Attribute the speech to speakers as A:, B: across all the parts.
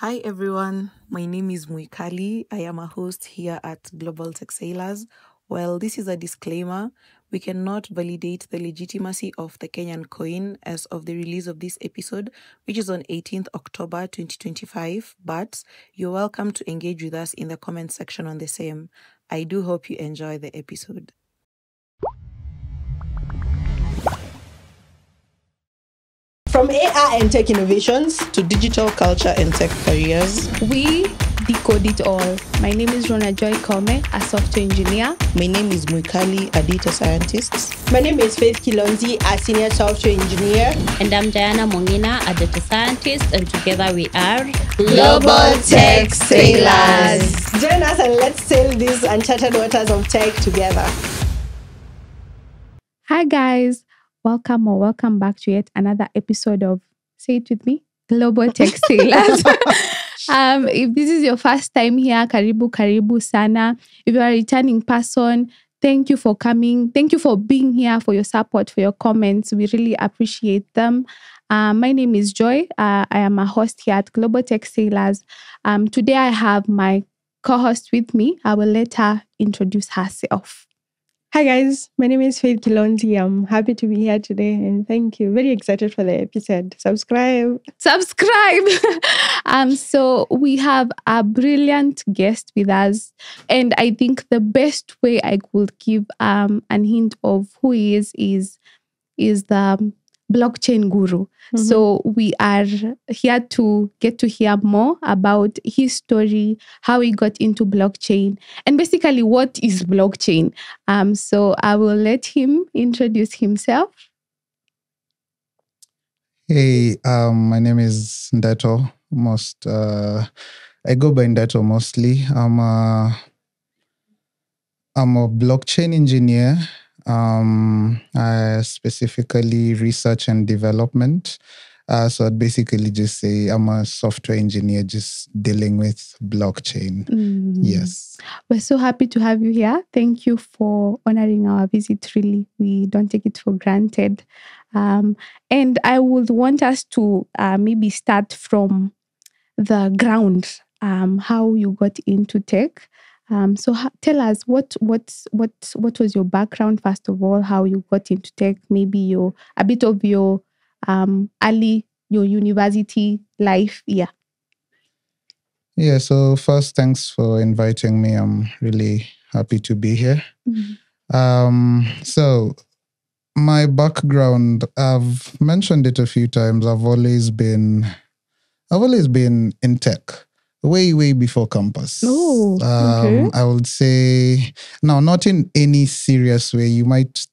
A: Hi everyone, my name is Muikali. I am a host here at Global Tech Sailors. Well, this is a disclaimer. We cannot validate the legitimacy of the Kenyan coin as of the release of this episode, which is on 18th October 2025, but you're welcome to engage with us in the comment section on the same. I do hope you enjoy the episode.
B: From AI and tech innovations
A: To digital culture and tech careers,
C: we decode it all. My name is Rona Joy Kome, a software engineer.
A: my name is Muikali, a data scientist.
B: My name is Faith Kilonzi, a senior software engineer.
D: And I'm Diana Mongina, a data scientist, and together we are
B: Global Tech Sailors. Join us and let's sail these uncharted waters of tech together.
C: Hi guys, welcome back to yet another episode of, say it with me, Global Tech Sailors. If this is your first time here, karibu sana. If you are a returning person, thank you for coming. Thank you for being here, for your support, for your comments. We really appreciate them. My name is Joy. I am a host here at Global Tech Sailors. Today I have my co-host with me. I will let her introduce herself.
E: Hi guys, my name is Faith Kilonzi. I'm happy to be here today and thank you. Very excited for the episode. Subscribe.
C: So we have a brilliant guest with us, and I think the best way I could give an hint of who he is the blockchain guru. So we are here to get to hear more about his story, how he got into blockchain, and basically what is blockchain. So I will let him introduce himself.
F: Hey, my name is Ndato. I go by Ndato mostly. I'm a blockchain engineer. I specifically research and development. So I'd basically just say I'm a software engineer just dealing with blockchain. Yes.
C: We're so happy to have you here. Thank you for honoring our visit, really. We don't take it for granted. And I would want us to maybe start from the ground, how you got into tech. So tell us what was your background first of all, how you got into tech, maybe a bit of your your university life. Yeah.
F: So first, thanks for inviting me. I'm really happy to be here. So my background, I've mentioned it a few times. I've always been in tech. Way before campus.
C: Oh, okay.
F: I would say, now, not in any serious way. You might,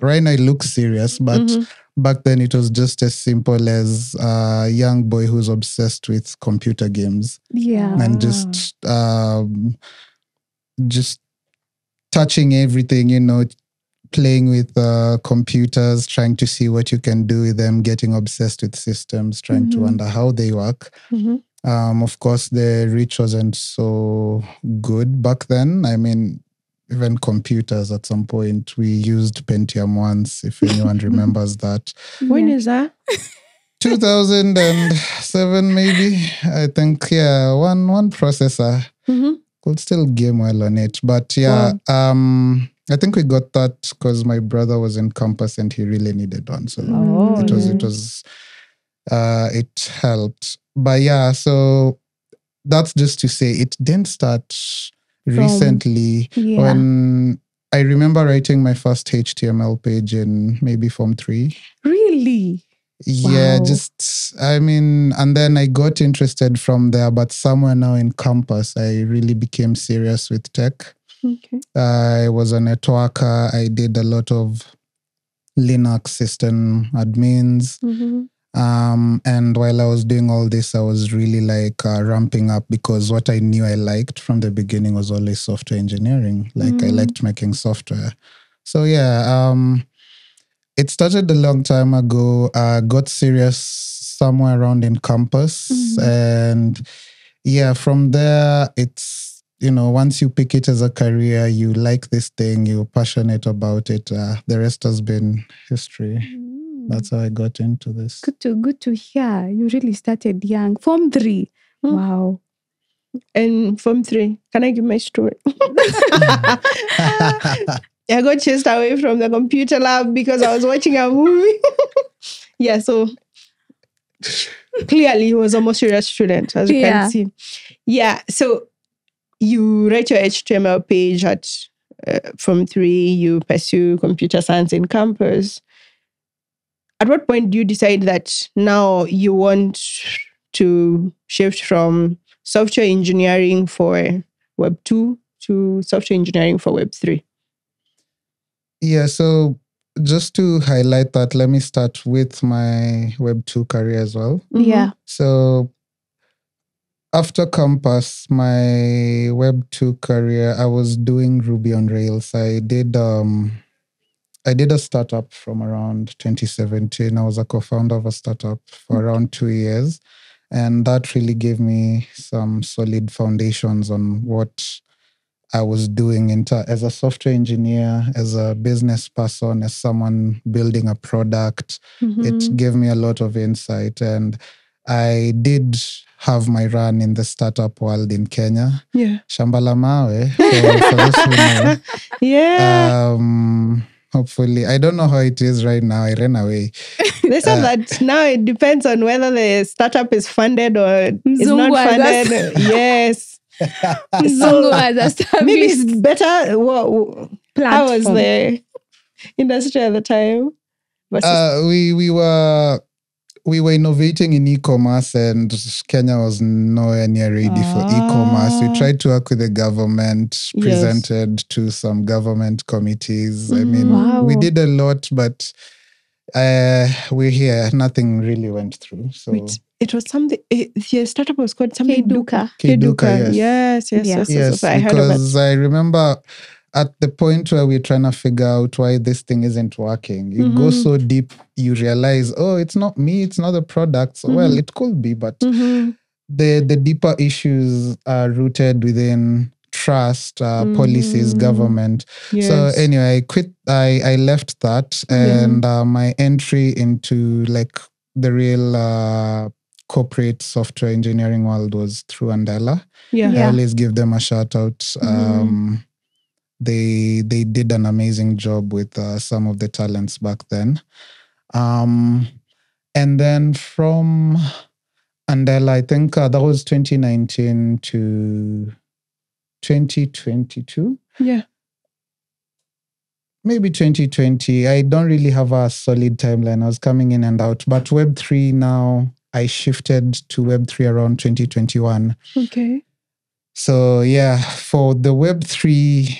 F: right now it looks serious, but back then it was just as simple as a young boy who's obsessed with computer games.
C: Yeah.
F: And just touching everything, playing with computers, trying to see what you can do with them, getting obsessed with systems, trying to wonder how they work. Of course, the reach wasn't so good back then. I mean, even computers at some point, we used Pentium once, if anyone remembers that.
E: When is that?
F: 2007, maybe. I think, one processor. Could still game well on it. But I think we got that because my brother was in campus and he really needed one. So it helped. But so that's just to say it didn't start recently. When I remember writing my first HTML page in maybe Form 3.
C: Really?
F: Yeah,
C: Wow.
F: And then I got interested from there, but somewhere now in campus, I really became serious with tech.
E: Okay.
F: I was a networker. I did a lot of Linux system admins. And while I was doing all this, I was really ramping up because what I knew I liked from the beginning was always software engineering. I liked making software. So it started a long time ago. Got serious somewhere around in campus. And from there, it's, once you pick it as a career, you like this thing, you're passionate about it. The rest has been history. That's how I got into this.
C: Good to hear. You really started young. Form 3. Wow.
E: And Form 3, can I give my story? I got chased away from the computer lab because I was watching a movie. Yeah, so clearly he was a more serious student, as you
C: Yeah.
E: can see. Yeah, so you write your HTML page at Form 3, you pursue computer science in campus. At what point do you decide that now you want to shift from software engineering for Web 2 to software engineering for Web 3?
F: Yeah, so just to highlight that, let me start with my Web 2 career as well.
C: Yeah.
F: So after campus, my Web 2 career, I was doing Ruby on Rails. I did a startup from around 2017. I was a co-founder of a startup for around 2 years. And that really gave me some solid foundations on what I was doing as a software engineer, as a business person, as someone building a product. It gave me a lot of insight. And I did have my run in the startup world in Kenya.
E: Yeah.
F: Shambala Mawe, for those who know.
E: Yeah.
F: Hopefully, I don't know how it is right now. I ran away.
E: They said that now it depends on whether the startup is funded or is
C: Mzungu
E: not
C: has
E: funded. Yes.
C: Mzungu has established
E: Maybe it's better. How was
C: platform.
E: the industry at the time?
F: We were innovating in e-commerce, and Kenya was nowhere near ready for e-commerce. We tried to work with the government, presented to some government committees. I mean, we did a lot, but we're here. Nothing really went through. So
E: Wait, it was something. The startup was called something.
C: Keduka.
F: Keduka,
E: Yes.
F: yes,
E: I heard of it.
F: because I remember at the point where we're trying to figure out why this thing isn't working, you go so deep, you realize, oh, it's not me, it's not the product. So, well, it could be, but the deeper issues are rooted within trust, policies, government.
E: Yes.
F: So anyway, I quit. I left that, and my entry into like the real corporate software engineering world was through Andela. I always give them a shout out. They did an amazing job with some of the talents back then. And then from Andela, I think that was 2019 to 2022.
E: Yeah.
F: Maybe 2020. I don't really have a solid timeline. I was coming in and out. But Web3 now, I shifted to Web3 around 2021.
E: Okay.
F: So yeah, for the Web3,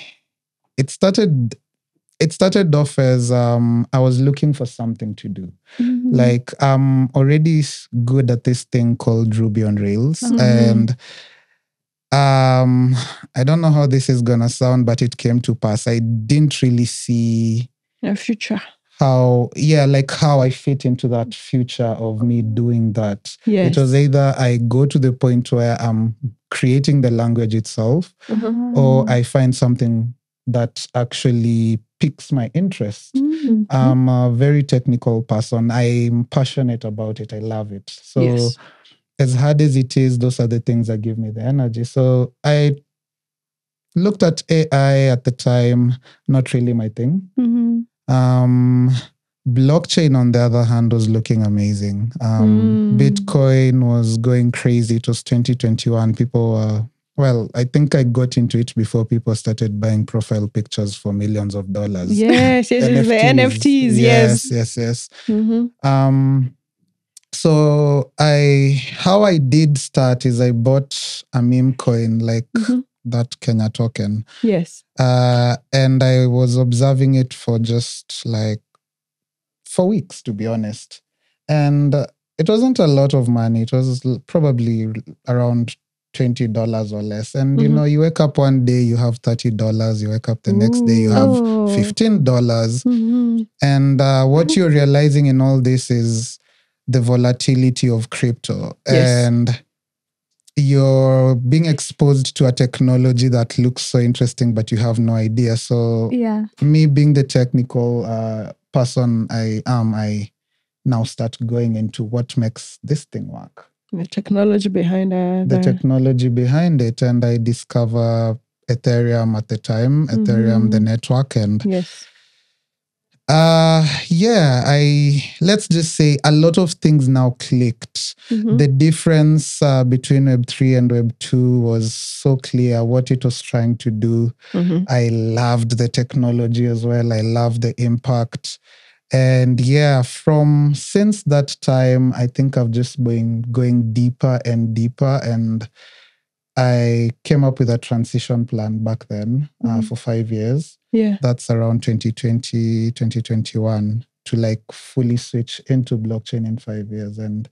F: it started off as I was looking for something to do. Like I'm already good at this thing called Ruby on Rails. And I don't know how this is gonna sound, but it came to pass. I didn't really see
E: a future.
F: How I fit into that future of me doing that.
E: Yes.
F: It was either I go to the point where I'm creating the language itself, or I find something that actually piques my interest. I'm a very technical person. I'm passionate about it. I love it. So as hard as it is, those are the things that give me the energy. So I looked at AI at the time, not really my thing. Blockchain, on the other hand, was looking amazing. Bitcoin was going crazy. It was 2021. People were, well, I think I got into it before people started buying profile pictures for millions of dollars.
E: Yes, the NFTs.
F: Yes. So how I did start is I bought a meme coin, like that Kenya token.
E: Yes.
F: And I was observing it for just like 4 weeks, to be honest. And it wasn't a lot of money. It was probably around $20 or less. And, you know, you wake up one day, you have $30. You wake up the next day, you have $15. And what you're realizing in all this is the volatility of crypto.
E: Yes.
F: And you're being exposed to a technology that looks so interesting, but you have no idea. So me being the technical person I am, I now start going into what makes this thing work.
E: The technology behind
F: the technology behind it, and I discover Ethereum at the time, Ethereum, the network, and
E: yes.
F: Let's just say a lot of things now clicked. The difference between Web3 and Web2 was so clear, what it was trying to do. I loved the technology as well. I loved the impact. And since that time, I think I've just been going deeper and deeper, and I came up with a transition plan back then for 5 years.
E: Yeah.
F: That's around 2020, 2021 to like fully switch into blockchain in 5 years. And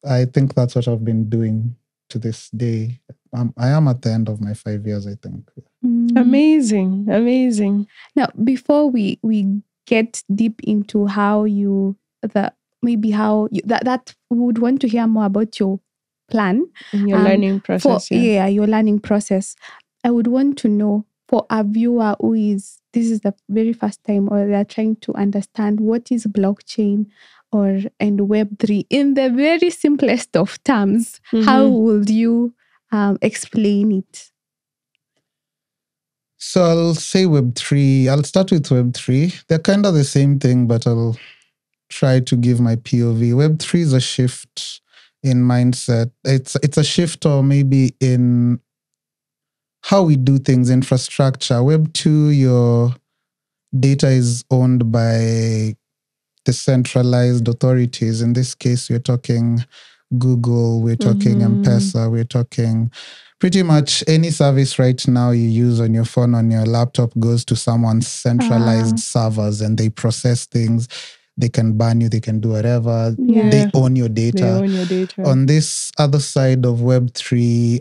F: I think that's what I've been doing to this day. I am at the end of my 5 years, I think.
E: Amazing.
C: Now, before we get deep into how that we would want to hear more about your plan.
E: Your learning process.
C: Your learning process. I would want to know, for a viewer this is the very first time, or they're trying to understand what is blockchain and Web3 in the very simplest of terms, how would you explain it?
F: So I'll say Web3. I'll start with Web3. They're kind of the same thing, but I'll try to give my POV. Web3 is a shift in mindset. It's a shift, or maybe in how we do things, infrastructure. Web2, your data is owned by decentralized authorities. In this case, we're talking Google, we're talking M-Pesa, we're talking pretty much any service right now you use on your phone, on your laptop, goes to someone's centralized servers, and they process things. They can ban you, they can do whatever. They own your data. On this other side of Web3,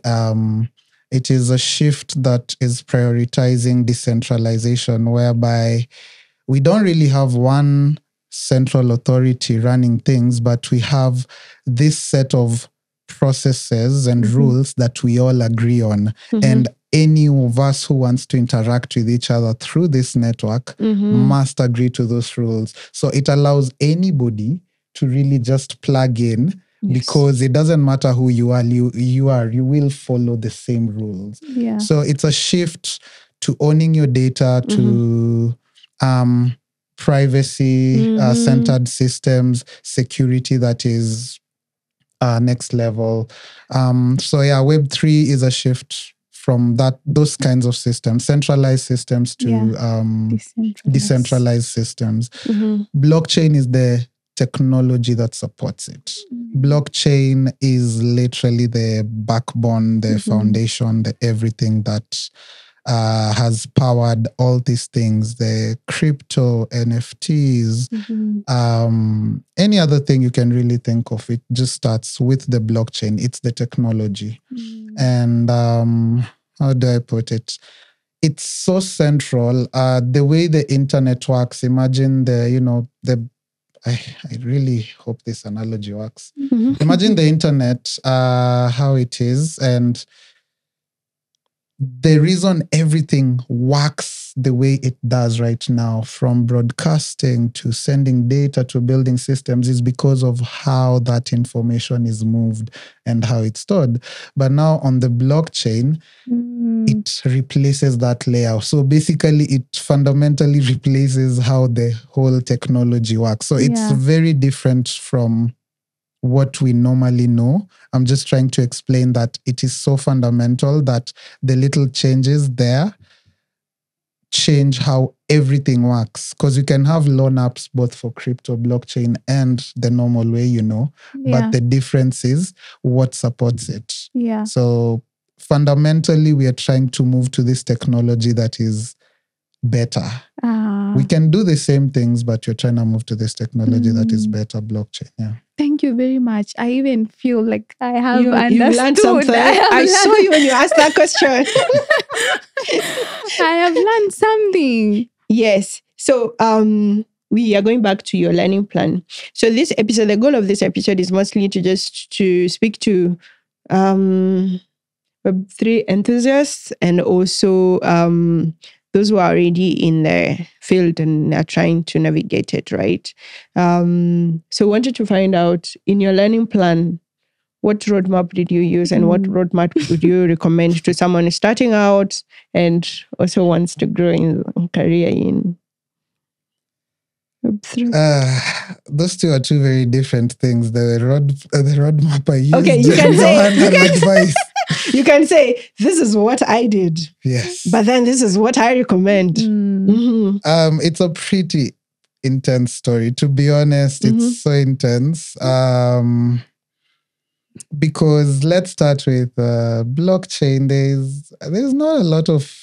F: it is a shift that is prioritizing decentralization, whereby we don't really have one central authority running things, but we have this set of processes and rules that we all agree on. And any of us who wants to interact with each other through this network must agree to those rules. So it allows anybody to really just plug in, because it doesn't matter who you are, you will follow the same rules. So it's a shift to owning your data, to privacy centered systems, security that is next level. Web3 is a shift from those kinds of systems, centralized systems, to decentralized systems. Blockchain is the technology that supports it. Blockchain is literally the backbone, the foundation, the everything that has powered all these things, the crypto, NFTs, any other thing you can really think of. It just starts with the blockchain. It's the technology. And how do I put it? It's so central. The way the internet works, imagine I really hope this analogy works. Imagine the internet, how it is, and the reason everything works the way it does right now, from broadcasting to sending data to building systems, is because of how that information is moved and how it's stored. But now on the blockchain, it replaces that layer. So basically, it fundamentally replaces how the whole technology works. So it's very different from what we normally know. I'm just trying to explain that it is so fundamental that the little changes there change how everything works. Because you can have loan apps both for crypto, blockchain, and the normal way, but the difference is what supports it. So fundamentally, we are trying to move to this technology that is better. We can do the same things, but you're trying to move to this technology that is better, blockchain.
C: Thank you very much. I even feel like I have understood.
E: You learned something. I saw you when you asked that question.
C: I have learned something.
E: Yes. So we are going back to your learning plan. So this episode, the goal of this episode is mostly to speak to Web3 enthusiasts, and also those who are already in the field and are trying to navigate it, right? So wanted to find out, in your learning plan, what roadmap did you use, and what roadmap would you recommend to someone starting out and also wants to grow in career in Web3?
F: Those two are two very different things. The roadmap I used.
E: Okay, you can say
F: advice.
E: You can say, this is what I did.
F: Yes.
E: But then this is what I recommend. Mm-hmm.
F: It's a pretty intense story. To be honest, it's so intense. Because let's start with blockchain. There's not a lot of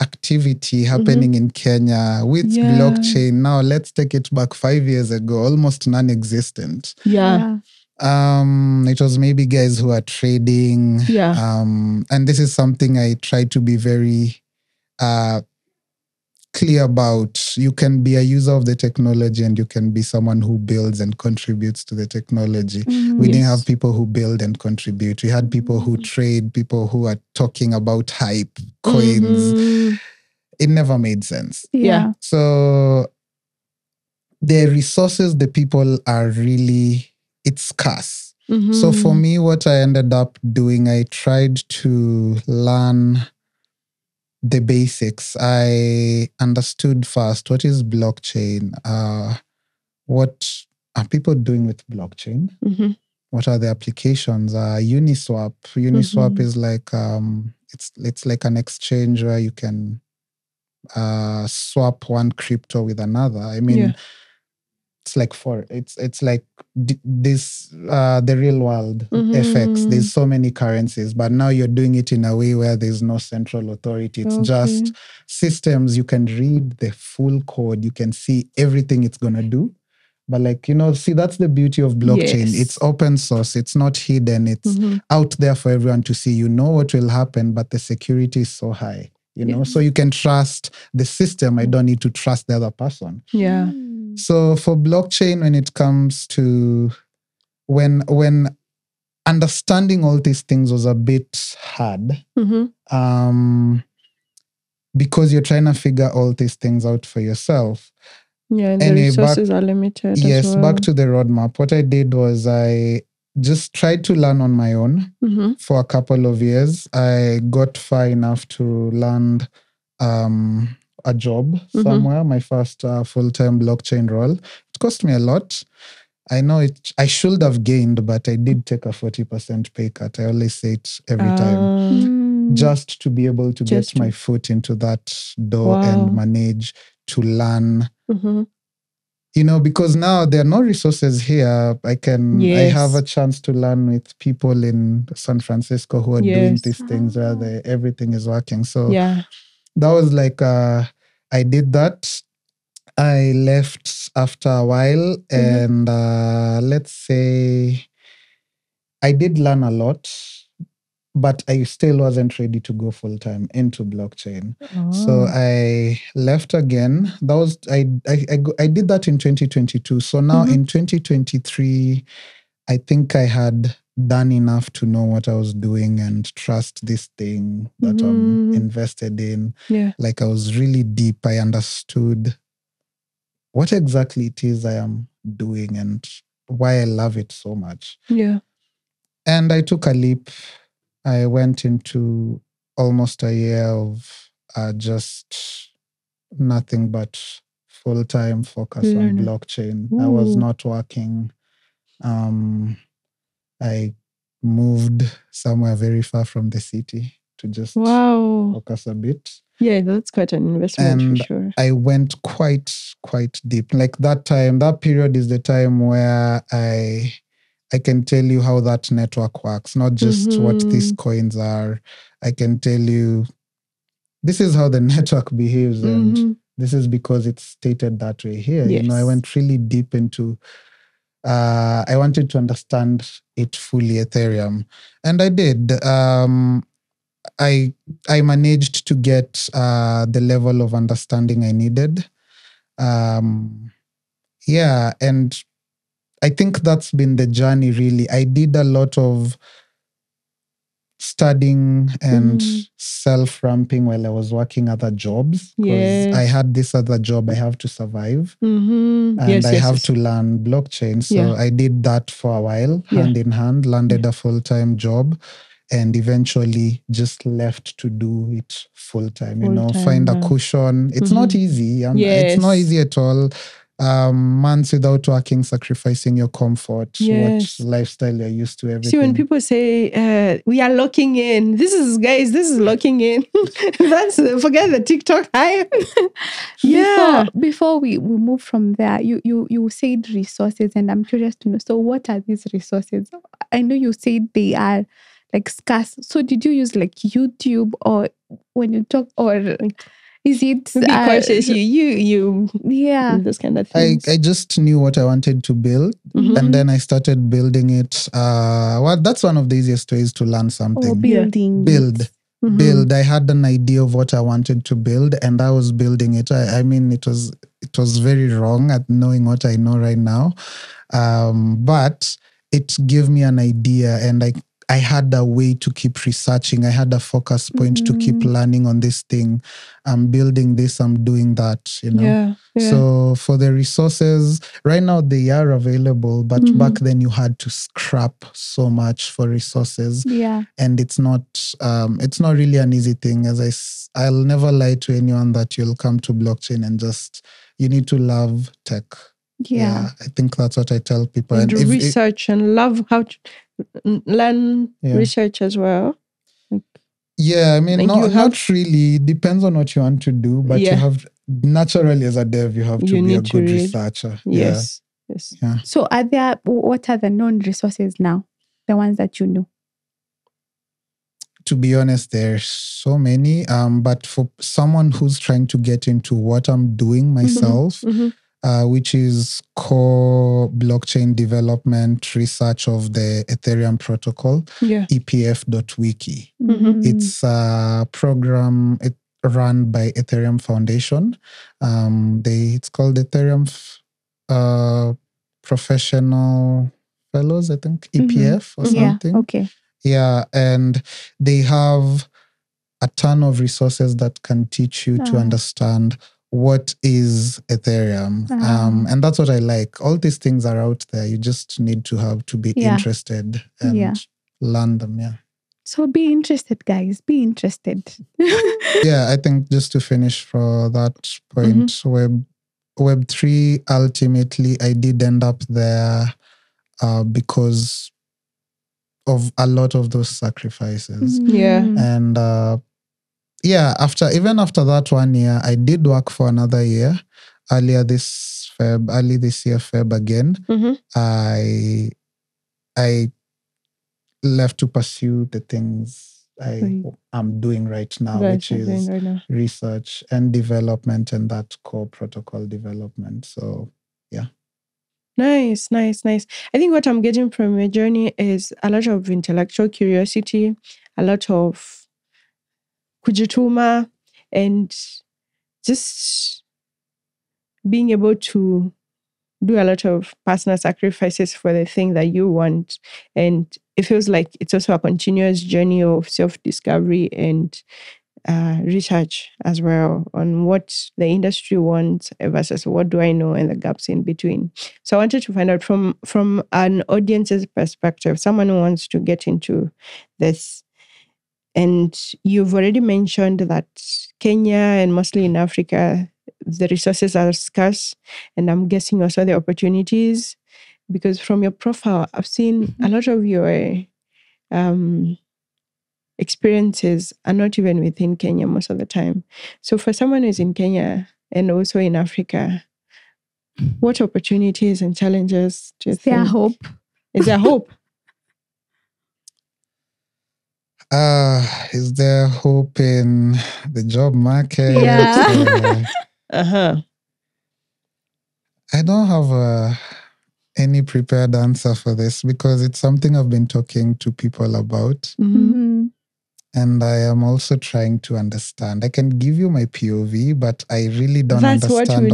F: activity happening in Kenya with blockchain. Now let's take it back 5 years ago, almost non-existent.
E: Yeah.
F: It was maybe guys who are trading.
E: Yeah.
F: And this is something I try to be very clear about. You can be a user of the technology and you can be someone who builds and contributes to the technology. We didn't have people who build and contribute. We had people who trade, people who are talking about hype, coins. It never made sense.
E: Yeah.
F: So the resources, the people are really, it's scarce. So for me, what I ended up doing, I tried to learn the basics. I understood first, what is blockchain? What are people doing with blockchain? What are the applications? Uniswap. Uniswap is like, it's like an exchange where you can swap one crypto with another. I mean, it's like it's like this the real world FX. There's so many currencies, but now you're doing it in a way where there's no central authority. It's just systems. You can read the full code. You can see everything it's gonna do. But like, see, that's the beauty of blockchain.
E: Yes.
F: It's open source. It's not hidden. It's out there for everyone to see. You know what will happen, but the security is so high. So you can trust the system. I don't need to trust the other person.
E: Yeah.
F: So for blockchain, when it comes to when understanding all these things was a bit hard, because you're trying to figure all these things out for yourself.
E: Yeah, and the resources are limited.
F: Yes,
E: as well.
F: Back to the roadmap. What I did was I just tried to learn on my own for a couple of years. I got far enough to land a job somewhere, my first full-time blockchain role. It cost me a lot. I know I should have gained, but I did take a 40% pay cut. I always say it every time. Just to be able to get my foot into that door and manage to learn. Because now there are no resources here. I have a chance to learn with people in San Francisco who are doing these things where everything is working. So that was like, I did that. I left after a while and let's say I did learn a lot, but I still wasn't ready to go full-time into blockchain. So I left again. That was I did that in 2022. So now in 2023, I think I had done enough to know what I was doing and trust this thing that I'm invested in.
E: Yeah.
F: Like I was really deep. I understood what exactly it is I am doing and why I love it so much.
E: Yeah.
F: And I took a leap. I went into almost a year of just nothing but full-time focus on blockchain. I was not working. I moved somewhere very far from the city to just focus a bit.
E: Yeah, that's quite an investment
F: and
E: for sure.
F: I went quite deep. Like that period is the time where I can tell you how that network works, not just what these coins are. I can tell you this is how the network behaves and this is because it's stated that way here.
E: Yes.
F: I went really deep into I wanted to understand it fully, Ethereum. And I did. I managed to get the level of understanding I needed. And I think that's been the journey, really. I did a lot of studying and self-ramping while I was working other jobs. Because I had this other job, I have to survive. And I have to learn blockchain. So I did that for a while, hand in hand, landed a full-time job, and eventually just left to do it full-time, find a cushion. It's not easy. It's not easy at all. Months without working, sacrificing your comfort, what lifestyle you're used to, everything.
E: See, when people say we are locking in, this is locking in. That's forget the TikTok hype.
C: Before we move from there, you said resources, and I'm curious to know. So, what are these resources? I know you said they are like scarce. So, did you use like YouTube, or when you talk, or is it
E: courses you those kind of things?
F: I just knew what I wanted to build, and then I started building it. That's one of the easiest ways to learn something. Build. I had an idea of what I wanted to build, and I was building it. I mean, it was very wrong at knowing what I know right now, but it gave me an idea, and I had a way to keep researching. I had a focus point to keep learning on this thing. I'm building this, I'm doing that, So for the resources, right now they are available, but back then you had to scrap so much for resources.
C: Yeah.
F: And it's not really an easy thing. I'll never lie to anyone that you'll come to blockchain and you need to love tech.
C: Yeah.
F: I think that's what I tell people.
E: And research and love how to learn research as well.
F: I mean, not really. It depends on what you want to do, but you have, naturally as a dev, you have to be a good researcher.
E: Yes.
F: Yeah.
C: So what are the known resources now? The ones that you know?
F: To be honest, there's so many. But for someone who's trying to get into what I'm doing myself, which is core blockchain development research of the Ethereum protocol, EPF.wiki. It's a program run by Ethereum Foundation. It's called Ethereum Professional Fellows, I think, EPF or something.
C: Yeah, okay.
F: Yeah, and they have a ton of resources that can teach you to understand what is Ethereum. And that's what I like. All these things are out there. You just need to be interested and learn them. Yeah.
C: So be interested, guys. Be interested.
F: I think just to finish for that point, Web3, ultimately, I did end up there because of a lot of those sacrifices. And after that 1 year, I did work for another year. Early this year, Feb again. I left to pursue the things I'm doing right now, which is research and development and that core protocol development. So, yeah.
E: Nice. I think what I'm getting from your journey is a lot of intellectual curiosity, a lot of kujituma, and just being able to do a lot of personal sacrifices for the thing that you want. And it feels like it's also a continuous journey of self-discovery and research as well on what the industry wants versus what do I know and the gaps in between. So I wanted to find out from an audience's perspective, someone who wants to get into this. And you've already mentioned that Kenya and mostly in Africa, the resources are scarce. And I'm guessing also the opportunities, because from your profile, I've seen a lot of your experiences are not even within Kenya most of the time. So for someone who's in Kenya and also in Africa, what opportunities and challenges do you think? Is there hope?
F: Is there hope in the job market?
C: Yeah.
F: I don't have any prepared answer for this because it's something I've been talking to people about. And I am also trying to understand. I can give you my POV, but I really don't understand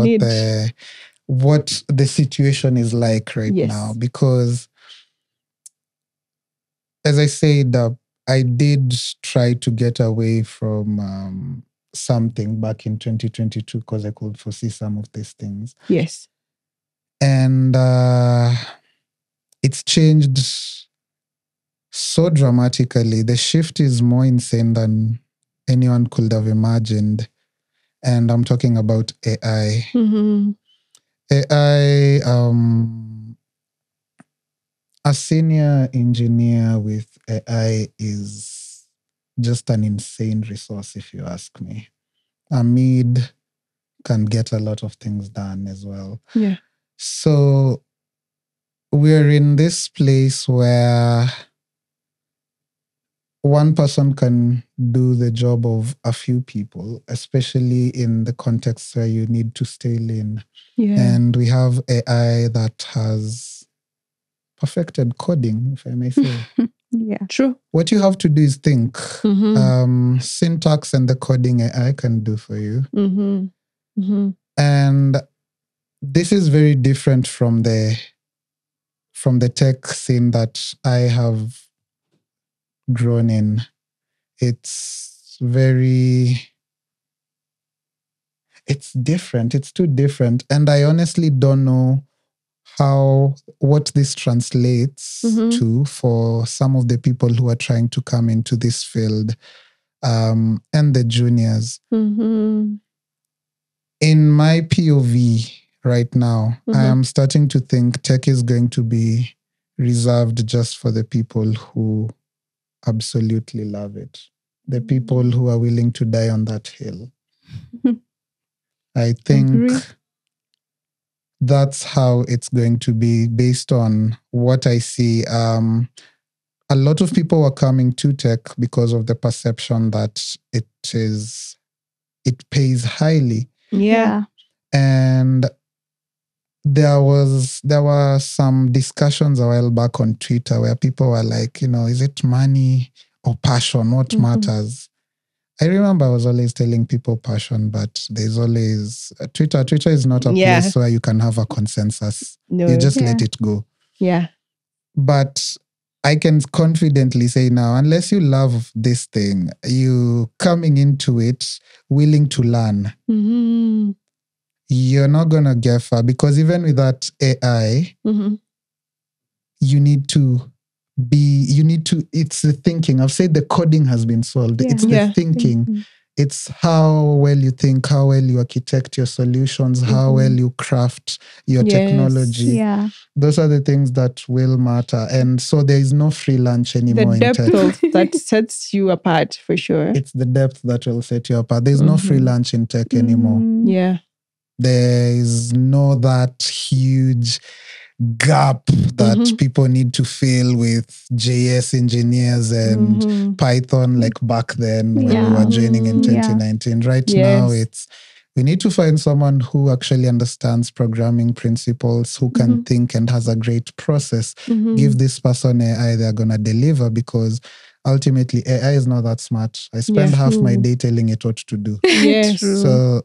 F: what the situation is like right now. Because, as I said, I did try to get away from something back in 2022 because I could foresee some of these things.
E: Yes.
F: And it's changed so dramatically. The shift is more insane than anyone could have imagined. And I'm talking about AI.
E: Mm-hmm.
F: AI, a senior engineer with AI is just an insane resource, if you ask me. A mid can get a lot of things done as well.
E: Yeah.
F: So we're in this place where one person can do the job of a few people, especially in the context where you need to stay lean.
E: Yeah.
F: And we have AI that has perfected coding, if I may say.
C: Yeah.
E: True.
F: What you have to do is think.
E: Mm-hmm.
F: Syntax and the coding AI can do for you.
E: Mm-hmm. Mm-hmm.
F: And this is very different from the tech scene that I have grown in. It's different. It's too different. And I honestly don't know what this translates to for some of the people who are trying to come into this field, and the juniors.
E: Mm-hmm.
F: In my POV right now, I am starting to think tech is going to be reserved just for the people who absolutely love it. The people who are willing to die on that hill. I think that's how it's going to be based on what I see. A lot of people are coming to tech because of the perception that it pays highly.
E: Yeah.
F: And there were some discussions a while back on Twitter where people were like, is it money or passion? What matters? I remember I was always telling people passion, but there's always Twitter. Twitter is not a place where you can have a consensus.
E: No.
F: You just let it go.
E: Yeah.
F: But I can confidently say now, unless you love this thing, you coming into it willing to learn, you're not going to get far, because even with that AI, you need to it's the thinking. I've said the coding has been solved. It's the thinking. It's how well you think, how well you architect your solutions, how well you craft your technology.
C: Yeah.
F: Those are the things that will matter. And so there is no free lunch anymore.
E: The depth of that sets you apart, for sure.
F: It's the depth that will set you apart. There's no free lunch in tech anymore.
E: Yeah.
F: There is no that huge gap that people need to fill with JS engineers and Python like back then when we were joining in 2019. Right now, we need to find someone who actually understands programming principles, who can think and has a great process. Give this person AI, they're going to deliver, because ultimately AI is not that smart. I spend half my day telling it what to do.
E: Yes.
F: So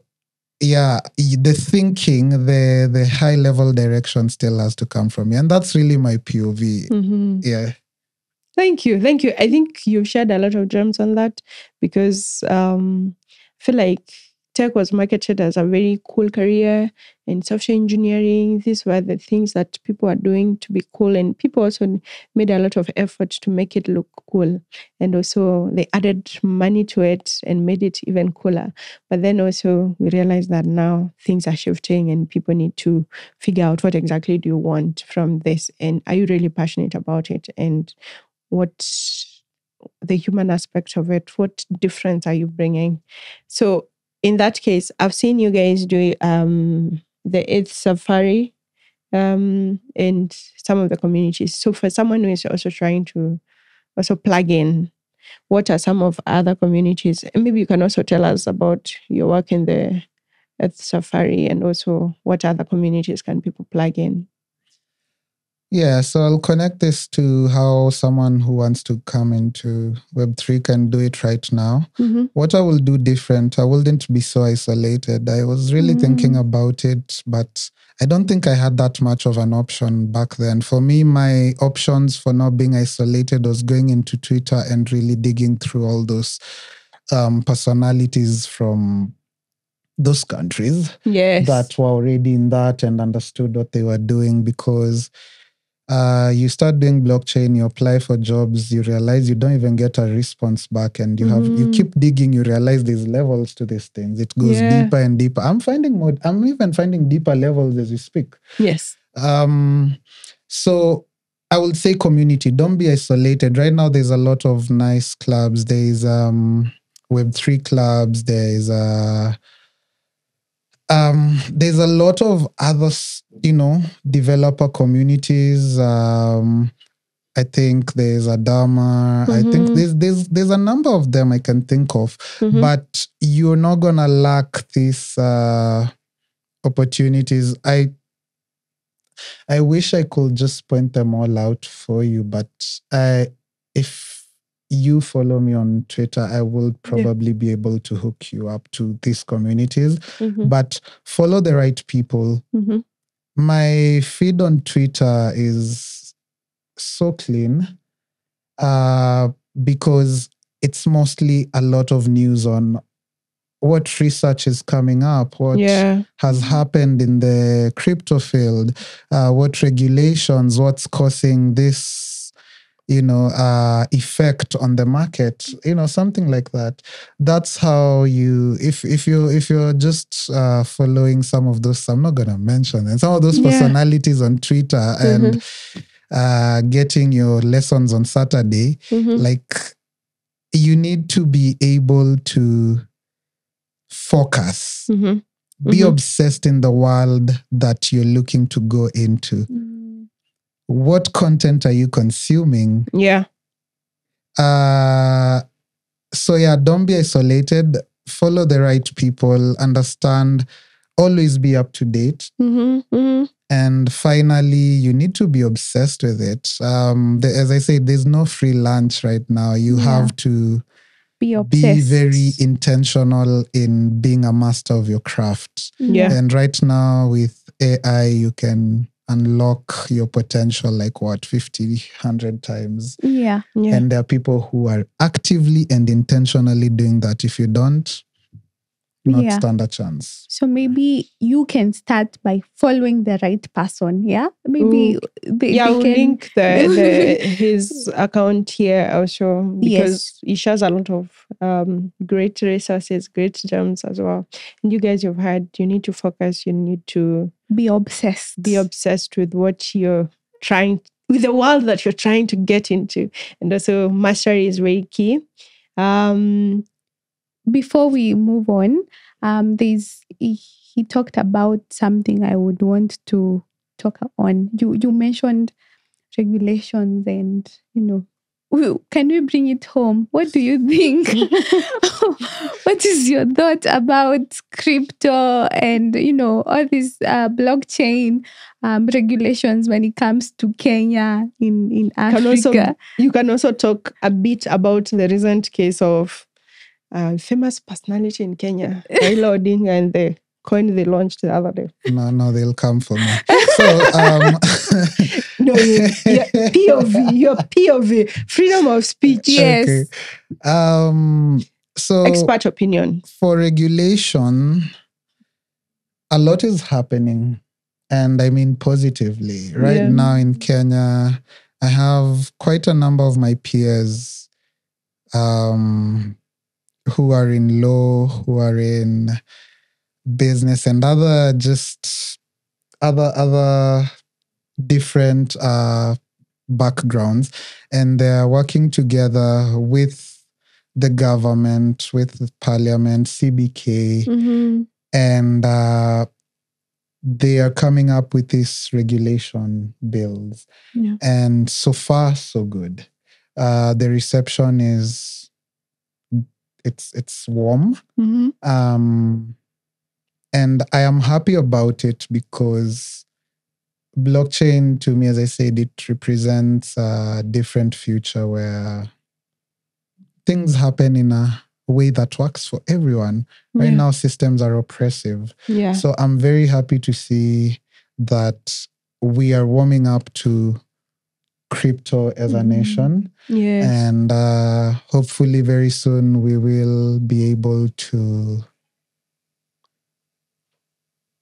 F: yeah, the thinking, the high level direction still has to come from me. And that's really my POV. Yeah.
E: Thank you. I think you've shared a lot of gems on that, because I feel like tech was marketed as a very cool career, and software engineering, these were the things that people are doing to be cool. And people also made a lot of effort to make it look cool. And also they added money to it and made it even cooler. But then also we realized that now things are shifting and people need to figure out what exactly do you want from this, and are you really passionate about it, and what the human aspect of it, what difference are you bringing? So in that case, I've seen you guys do the ETH Safari in some of the communities. So for someone who is also trying to also plug in, what are some of other communities? And maybe you can also tell us about your work in the ETH Safari, and also what other communities can people plug in?
F: Yeah, so I'll connect this to how someone who wants to come into Web3 can do it right now. What I will do different, I wouldn't be so isolated. I was really thinking about it, but I don't think I had that much of an option back then. For me, my options for not being isolated was going into Twitter and really digging through all those personalities from those countries
E: Yes.
F: that were already in that and understood what they were doing, because you start doing blockchain, you apply for jobs, you realize you don't even get a response back, and you keep digging, you realize there's levels to these things. It goes deeper and deeper. I'm even finding deeper levels as we speak.
E: Yes.
F: So I would say community, don't be isolated. Right now there's a lot of nice clubs. There's Web3 clubs, there's a lot of other, developer communities. I think there's Adama. I think there's a number of them I can think of. But you're not gonna lack these opportunities. I wish I could just point them all out for you, but if you follow me on Twitter, I will probably be able to hook you up to these communities. But follow the right people. My feed on Twitter is so clean because it's mostly a lot of news on what research is coming up, what has happened in the crypto field, what regulations, what's causing this effect on the market, something like that. That's how if you're just following some of those, I'm not gonna mention, and some of those personalities on Twitter and getting your lessons on Saturday, like, you need to be able to focus, be obsessed in the world that you're looking to go into. What content are you consuming? So don't be isolated. Follow the right people. Understand. Always be up to date. And finally, you need to be obsessed with it. As I said, there's no free lunch right now. You have to be very intentional in being a master of your craft. And right now with AI, you can unlock your potential 50, 100 times. And there are people who are actively and intentionally doing that. If you don't, not stand a chance.
C: So maybe you can start by following the right person. Maybe they
E: we'll
C: can
E: link his account here also, because he shares a lot of great resources, great gems as well. And you guys, you've heard, you need to focus, you need to
C: be obsessed
E: with what you're trying, with the world that you're trying to get into. And also mastery is very key.
C: Before we move on, he talked about something I would want to talk on. You mentioned regulations and, can we bring it home? What do you think? What is your thought about crypto and, all these blockchain regulations when it comes to Kenya in Africa?
E: You can also talk a bit about the recent case of famous personality in Kenya, Raila Odinga, and the coin they launched the other day.
F: No, they'll come for me. So,
E: your POV, freedom of speech.
C: Yes.
F: Okay. So
E: expert opinion.
F: For regulation, a lot is happening, and I mean positively. Right now in Kenya, I have quite a number of my peers who are in law, who are in business, and other different backgrounds, and they're working together with the government, with the parliament, CBK, and they are coming up with these regulation bills. And so far, so good. The reception is it's warm. And I am happy about it because blockchain, to me, as I said, it represents a different future where things happen in a way that works for everyone. Right now, systems are oppressive. So I'm very happy to see that we are warming up to crypto as a nation.
E: Yes.
F: And hopefully very soon we will be able to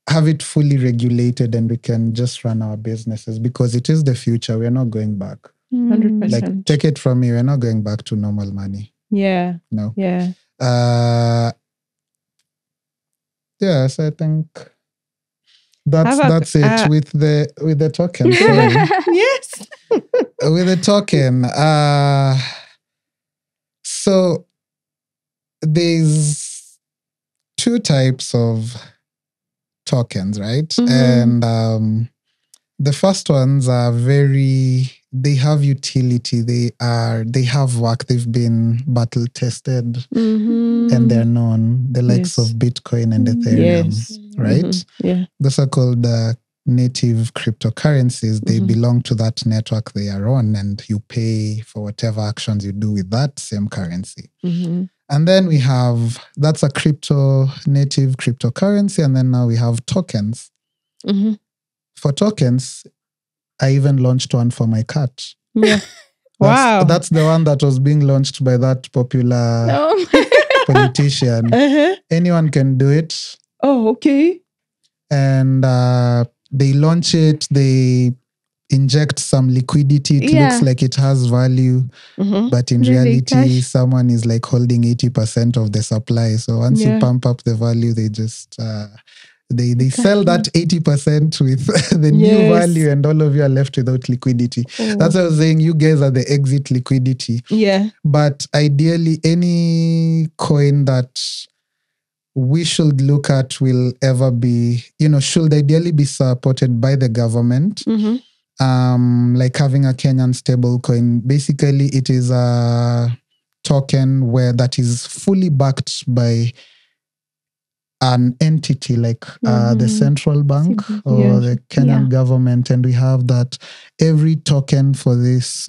F: have it fully regulated and we can just run our businesses, because it is the future. We're not going back.
E: 100%.
F: Like, take it from me, we're not going back to normal money.
E: Yeah.
F: No.
E: Yeah.
F: Yes, I think that's it with the token. Sorry.
E: Yes.
F: With the token. So there's two types of tokens, right?
E: Mm-hmm.
F: And the first ones are they have utility. They have work. They've been battle tested, and they're known. The likes of Bitcoin and Ethereum, right?
E: Mm-hmm. Yeah.
F: Those are called native cryptocurrencies. They belong to that network they are on, and you pay for whatever actions you do with that same currency.
E: Mm-hmm.
F: And then that's a native cryptocurrency. And then now we have tokens.
E: Mm-hmm.
F: For tokens, I even launched one for my cat.
E: Yeah. Wow.
F: That's the one that was being launched by that popular politician. Anyone can do it.
E: Oh, okay.
F: And they launch it, they inject some liquidity. It looks like it has value, but in reality, someone is like holding 80% of the supply. So once you pump up the value, they just they sell that 80% with the new value, and all of you are left without liquidity. That's what I was saying. You guys are the exit liquidity.
E: Yeah.
F: But ideally, any coin that we should look at will ever be, should ideally be supported by the government. Like having a Kenyan stable coin. Basically, it is a token that is fully backed by an entity like the central bank or the Kenyan government. And we have that every token for this,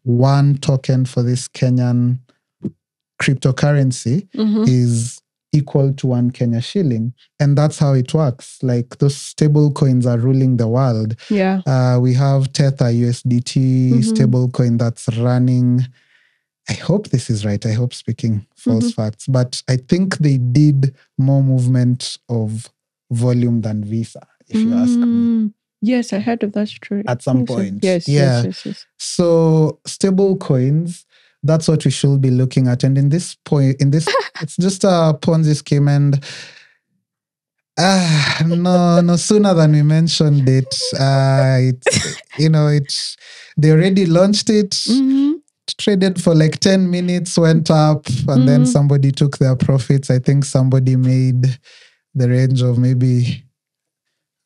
F: one token for this Kenyan cryptocurrency is equal to 1 Kenya shilling. And that's how it works. Like, those stable coins are ruling the world.
E: Yeah.
F: We have Tether USDT stable coin that's running. I hope this is right. I hope speaking false facts. But I think they did more movement of volume than Visa, if you ask me.
E: Yes, I heard of that story.
F: At some point.
E: Yes.
F: So stable coins, that's what we should be looking at. And in this it's just a Ponzi scheme. And no sooner than we mentioned it, they already launched it, traded for like 10 minutes, went up, and then somebody took their profits. I think somebody made the range of maybe,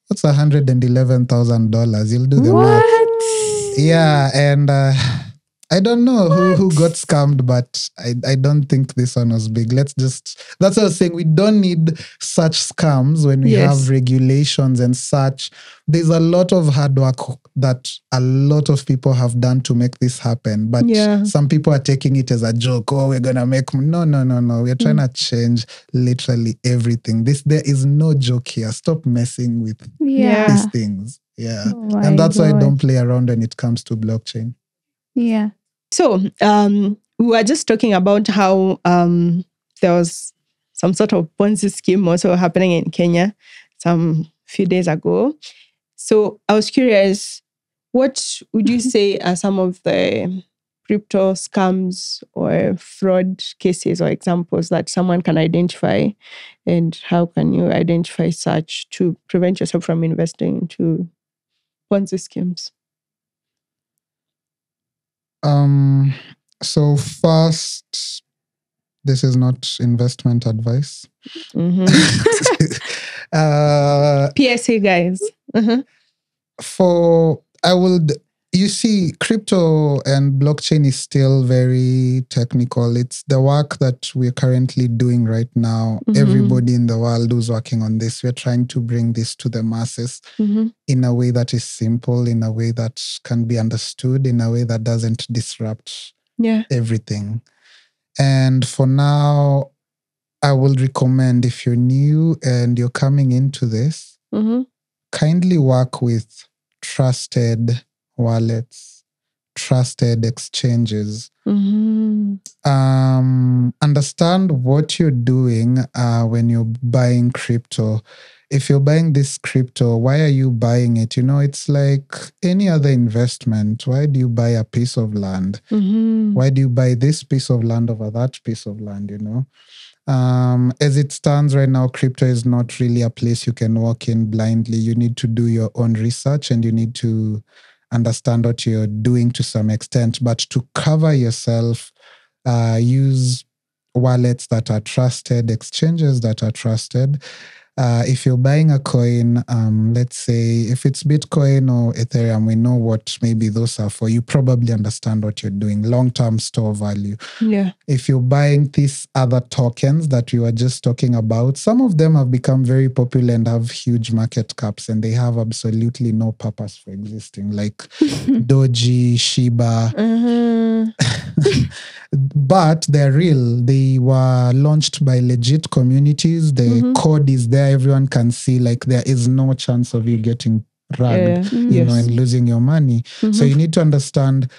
F: what's $111,000? You'll do the math. Yeah, and I don't know who got scammed, but I don't think this one was big. That's what I was saying. We don't need such scams when we have regulations and such. There's a lot of hard work that a lot of people have done to make this happen. But some people are taking it as a joke. Oh, we're going to make... No. We're trying to change literally everything. There is no joke here. Stop messing with these things. Yeah.
C: Oh
F: and that's why I
C: God.
F: don't play around when it comes to blockchain.
C: Yeah.
E: So we were just talking about how there was some sort of Ponzi scheme also happening in Kenya some few days ago. So I was curious, what would you say are some of the crypto scams or fraud cases or examples that someone can identify? And how can you identify such to prevent yourself from investing into Ponzi schemes?
F: So first, this is not investment advice.
E: PSA, guys.
F: You see, crypto and blockchain is still very technical. It's the work that we're currently doing right now. Everybody in the world who's working on this, we're trying to bring this to the masses in a way that is simple, in a way that can be understood, in a way that doesn't disrupt everything. And for now, I will recommend, if you're new and you're coming into this, kindly work with trusted wallets, trusted exchanges. Understand what you're doing when you're buying crypto. If you're buying this crypto, why are you buying it? It's like any other investment. Why do you buy a piece of land? Why do you buy this piece of land over that piece of land? As it stands right now, crypto is not really a place you can walk in blindly. You need to do your own research and you need to understand what you're doing to some extent. But to cover yourself, use wallets that are trusted, exchanges that are trusted. If you're buying a coin, let's say if it's Bitcoin or Ethereum, we know what maybe those are for. You probably understand what you're doing. Long-term store value.
E: Yeah.
F: If you're buying these other tokens that we were just talking about, some of them have become very popular and have huge market caps, and they have absolutely no purpose for existing, like Doji, Shiba. But they're real. They were launched by legit communities. The code is there. Everyone can see, like, there is no chance of you getting rugged, and losing your money. So you need to understand,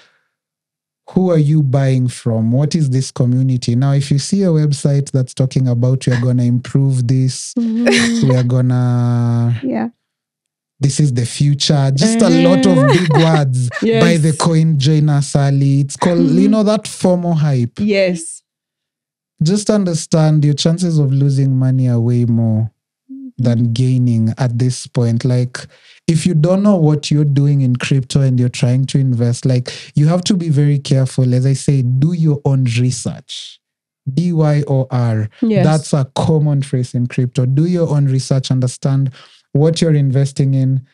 F: who are you buying from? What is this community? Now, if you see a website that's talking about we're going to improve this, we're going to... This is the future. Just a lot of big words. Buy the coin, join us early. It's called, that FOMO hype.
E: Yes.
F: Just understand, your chances of losing money are way more than gaining at this point. Like, if you don't know what you're doing in crypto and you're trying to invest, like, you have to be very careful. As I say, do your own research. DYOR.
E: Yes.
F: That's a common phrase in crypto. Do your own research. Understand what you're investing in.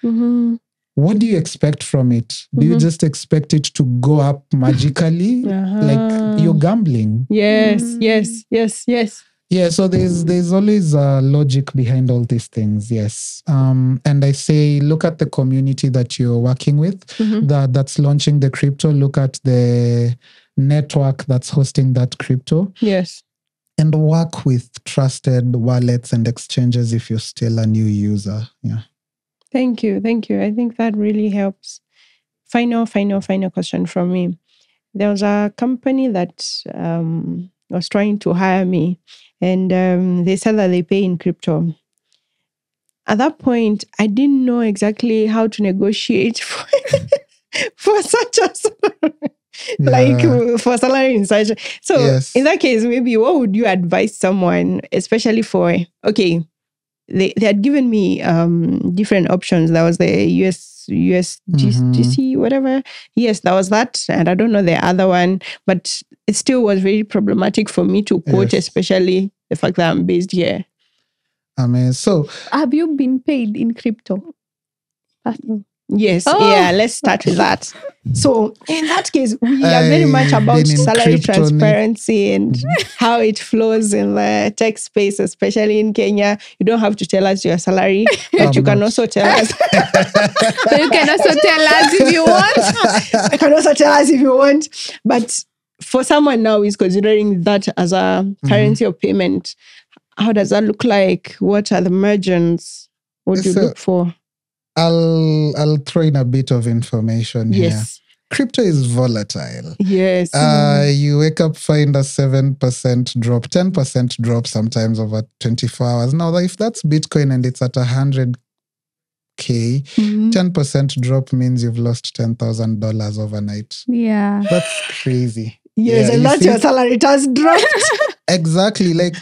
F: What do you expect from it? Do you just expect it to go up magically? Like, you're gambling.
E: Yes.
F: Yeah, so there's always a logic behind all these things, yes. And I say, look at the community that you're working with, that's launching the crypto. Look at the network that's hosting that crypto.
E: Yes.
F: And work with trusted wallets and exchanges if you're still a new user. Yeah.
E: Thank you. I think that really helps. Final question from me. There was a company that was trying to hire me, and they said that they pay in crypto. At that point, I didn't know exactly how to negotiate for such a salary. Like, for salary in such. So in that case, maybe what would you advise someone, especially for, okay, they had given me different options. That was the USDC, whatever. Yes, that was that. And I don't know the other one, but it still was very problematic for me to quote, especially the fact that I'm based here.
F: I mean, so...
C: Have you been paid in crypto?
E: Yes, let's start with that. So in that case, we are very much about salary transparency and how it flows in the tech space, especially in Kenya. You don't have to tell us your salary, but you can also tell us.
C: But you can also tell us if you want.
E: You can also tell us if you want. But for someone now who is considering that as a currency of payment, how does that look like? What are the margins? What do you look for?
F: I'll throw in a bit of information here.
E: Yes.
F: Crypto is volatile.
E: Yes.
F: You wake up, find a 7% drop, 10% drop sometimes over 24 hours. Now, if that's Bitcoin and it's at 100K, 10% drop means you've lost $10,000 overnight.
C: Yeah.
F: That's crazy.
E: Yes, and that's your salary. It has dropped.
F: Exactly. Like,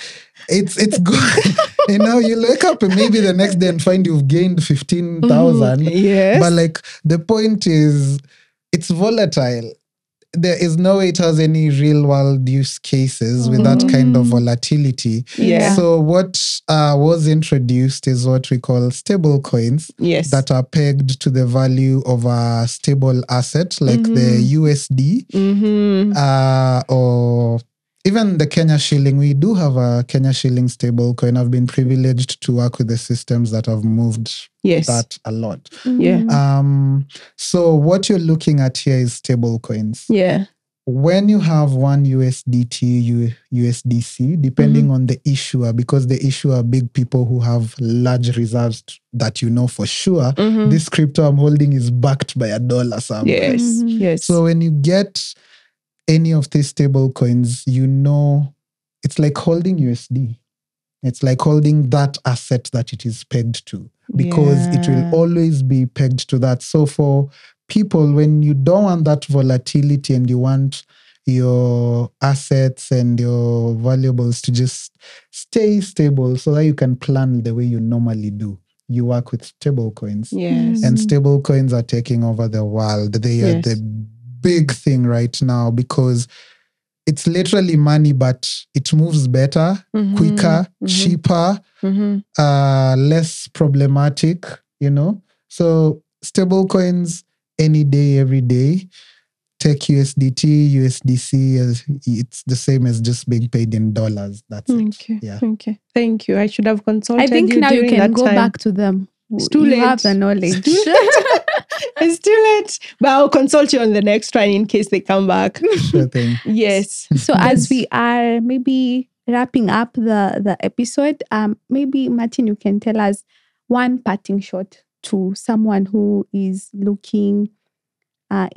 F: it's good. You wake up and maybe the next day and find you've gained 15,000.
E: Yes.
F: But like, the point is, it's volatile. There is no way it has any real world use cases with that kind of volatility.
E: Yeah.
F: So what was introduced is what we call stable coins.
E: Yes.
F: That are pegged to the value of a stable asset, like the USD, or even the Kenya shilling. We do have a Kenya shilling stable coin. I've been privileged to work with the systems that have moved that a lot.
E: Yeah.
F: So what you're looking at here is stable coins.
E: Yeah.
F: when you have one USDT, USDC, depending on the issuer, because the issuer are big people who have large reserves that you know for sure, this crypto I'm holding is backed by $1 somewhere.
E: Yes, yes.
F: So when you get any of these stable coins, you know, it's like holding USD. It's like holding that asset that it is pegged to, because it will always be pegged to that. So for people, when you don't want that volatility and you want your assets and your valuables to just stay stable so that you can plan the way you normally do, you work with stable coins.
E: Yes.
F: And stable coins are taking over the world. They are the big thing right now because it's literally money, but it moves better, quicker, cheaper, less problematic, you know? So stable coins any day, every day. Take USDT, USDC, it's the same as just being paid in dollars. That's it. Yeah.
E: Okay. Thank you. I should have consulted
C: I think
E: you
C: now you
E: during
C: can
E: that
C: go
E: time.
C: back to them.
E: It's too
C: you
E: late.
C: have the knowledge.
E: It's too late. But I'll consult you on the next one in case they come back.
F: Sure thing.
E: Yes.
C: So as we are maybe wrapping up the episode, maybe Martin, you can tell us one parting shot to someone who is looking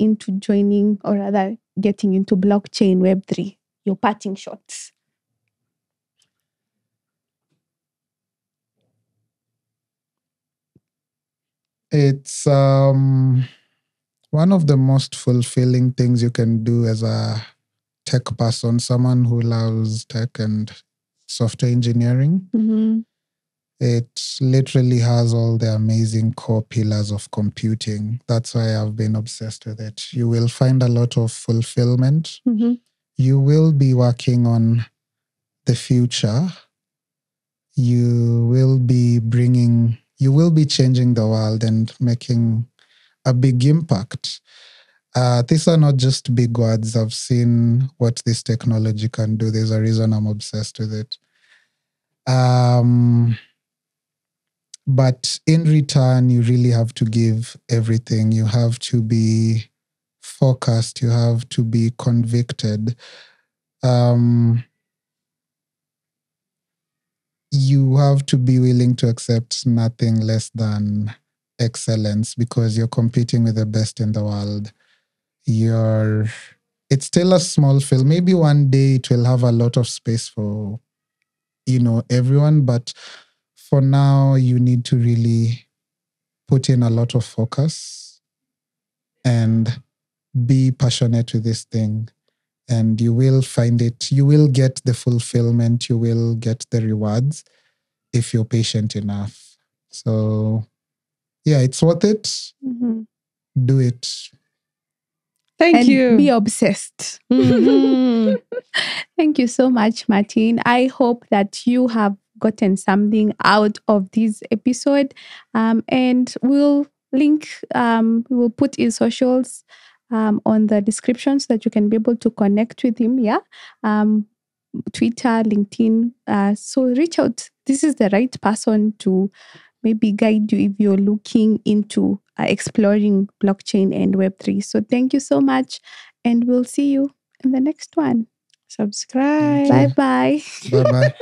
C: into joining, or rather getting into blockchain Web3. Your parting shots.
F: It's one of the most fulfilling things you can do as a tech person, someone who loves tech and software engineering. It literally has all the amazing core pillars of computing. That's why I've been obsessed with it. You will find a lot of fulfillment. You will be working on the future. You will be changing the world and making a big impact. These are not just big words. I've seen what this technology can do. There's a reason I'm obsessed with it. But in return, you really have to give everything. You have to be focused. You have to be convicted. You have to be willing to accept nothing less than excellence because you're competing with the best in the world. It's still a small field. Maybe one day it will have a lot of space for, everyone, but for now, you need to really put in a lot of focus and be passionate with this thing. And you will find it. You will get the fulfillment. You will get the rewards if you're patient enough. So, yeah, it's worth it. Do it.
E: Thank you.
C: Be obsessed. Thank you so much, Martin. I hope that you have gotten something out of this episode. And we'll link, we will put his socials on the description so that you can be able to connect with him. Yeah. Twitter, LinkedIn. So reach out. This is the right person to maybe guide you if you're looking into exploring blockchain and Web3. So thank you so much. And we'll see you in the next one.
E: Subscribe.
C: Bye-bye.
F: Bye-bye.